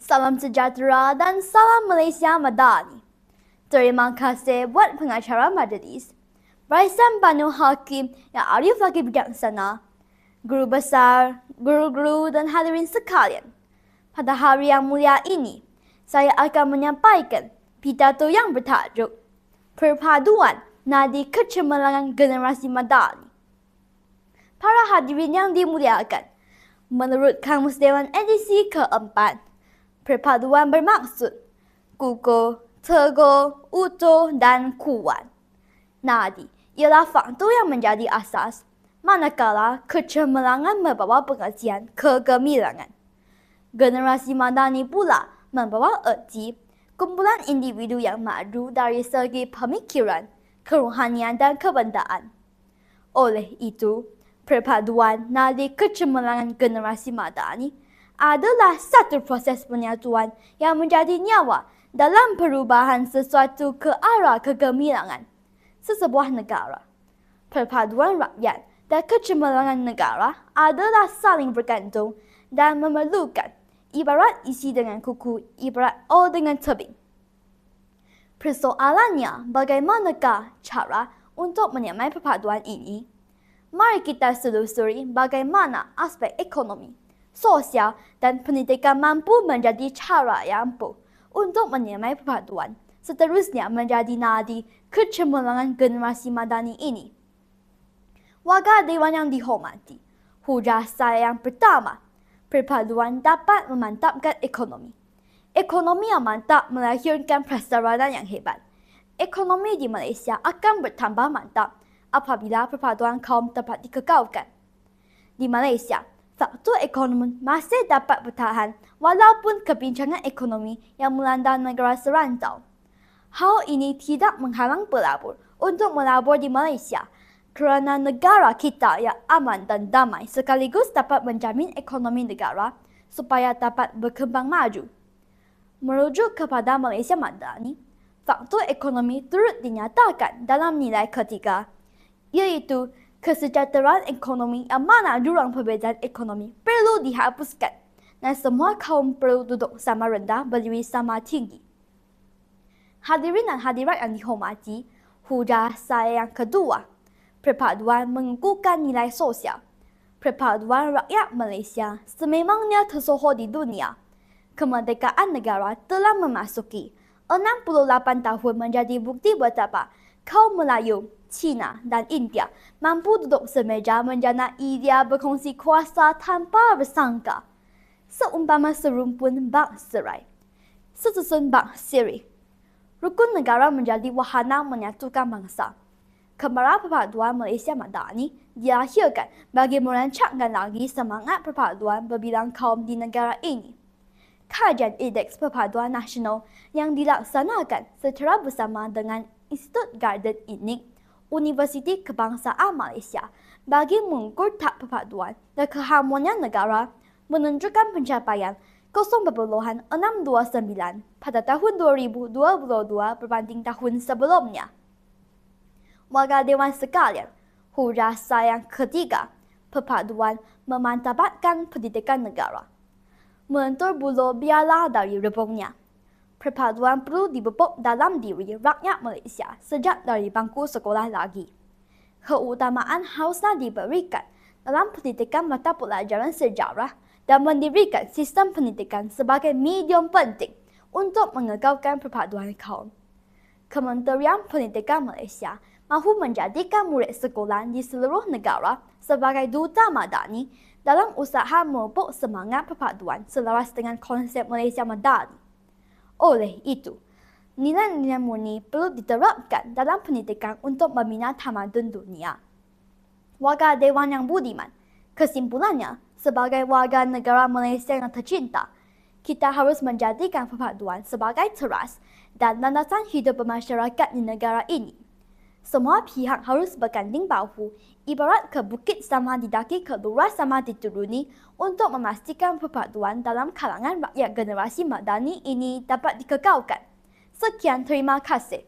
Salam sejahtera dan salam Malaysia Madani. Terima kasih buat pengacara majlis, Barisan Banu Hakim yang arif lagi bijaksana, guru besar, guru-guru dan hadirin sekalian. Pada hari yang mulia ini, saya akan menyampaikan pidato yang bertajuk Perpaduan Nadi Kecemerlangan Generasi Madani. Para hadirin yang dimuliakan, menurut Kamus Dewan edisi keempat, perpaduan bermaksud kukuh, teguh, utuh dan kuat. Nadi ialah faktor yang menjadi asas, manakala kecemerlangan membawa pengertian kegemilangan. Generasi Madani pula membawa erti kumpulan individu yang maju dari segi pemikiran, kerohanian dan kebendaan. Oleh itu, perpaduan nadi kecemerlangan generasi Madani adalah satu proses penyatuan yang menjadi nyawa dalam perubahan sesuatu ke arah kegemilangan sesebuah negara. Perpaduan rakyat dan kecemerlangan negara adalah saling bergantung dan memerlukan, ibarat isi dengan kuku, ibarat O dengan tebing. Persoalannya, bagaimanakah cara untuk menyamai perpaduan ini? Mari kita selusuri bagaimana aspek ekonomi, sosial dan pendidikan mampu menjadi cara yang ampuh untuk menyamai perpaduan, seterusnya menjadi nadi kecemerlangan generasi Madani ini. Warga Dewan yang dihormati, hujah saya yang pertama, perpaduan dapat memantapkan ekonomi. Ekonomi yang mantap melahirkan prasarana yang hebat. Ekonomi di Malaysia akan bertambah mantap apabila perpaduan kaum dapat dikekalkan. Di Malaysia, faktor ekonomi masih dapat bertahan walaupun kebincangan ekonomi yang melanda negara serantau. Hal ini tidak menghalang pelabur untuk melabur di Malaysia kerana negara kita yang aman dan damai sekaligus dapat menjamin ekonomi negara supaya dapat berkembang maju. Merujuk kepada Malaysia Madani, faktor ekonomi turut dinyatakan dalam nilai ketiga, iaitu kesejahteraan ekonomi yang mana jurang perbezaan ekonomi perlu dihapuskan dan semua kaum perlu duduk sama rendah berdiri sama tinggi. Hadirin dan hadirat yang dihormati, hujah saya yang kedua, perpaduan mengukuhkan nilai sosial. Perpaduan rakyat Malaysia sememangnya tersohor di dunia. Kemerdekaan negara telah memasuki 68 tahun menjadi bukti betapa kaum Melayu, Cina dan India mampu duduk semeja menjana idea berkongsi kuasa tanpa bersangka. Seumpama serumpun bak serai, sesusun bak sirih. Rukun negara menjadi wahana menyatukan bangsa. Kemara perpaduan Malaysia Madani dilahirkan bagi merancangkan lagi semangat perpaduan berbilang kaum di negara ini. Kajian Indeks Perpaduan Nasional yang dilaksanakan secara bersama dengan Institut Garden Inik, Universiti Kebangsaan Malaysia bagi mengukur tahap perpaduan dan keharmonian negara menunjukkan pencapaian 0.629 pada tahun 2022 berbanding tahun sebelumnya. Warga Dewan sekalian, hujah saya yang ketiga, perpaduan memantapkan pendidikan negara. Melentur bulu biarlah dari rebungnya. Perpaduan perlu dibebuk dalam diri rakyat Malaysia sejak dari bangku sekolah lagi. Keutamaan haruslah diberikan dalam pendidikan mata pelajaran sejarah dan mendirikan sistem pendidikan sebagai medium penting untuk mengekalkan perpaduan kaum. Kementerian Pendidikan Malaysia mahu menjadikan murid sekolah di seluruh negara sebagai duta Madani dalam usaha memupuk semangat perpaduan selaras dengan konsep Malaysia Madani. Oleh itu, nilai-nilai murni perlu diterapkan dalam pendidikan untuk membina tamadun dunia. Warga Dewan yang budiman, kesimpulannya, sebagai warga negara Malaysia yang tercinta, kita harus menjadikan perpaduan sebagai teras dan landasan hidup bermasyarakat di negara ini. Semua pihak harus berganding bahu, ibarat ke bukit sama didaki, ke lurah sama dituruni untuk memastikan perpaduan dalam kalangan rakyat generasi Madani ini dapat dikekalkan. Sekian, terima kasih.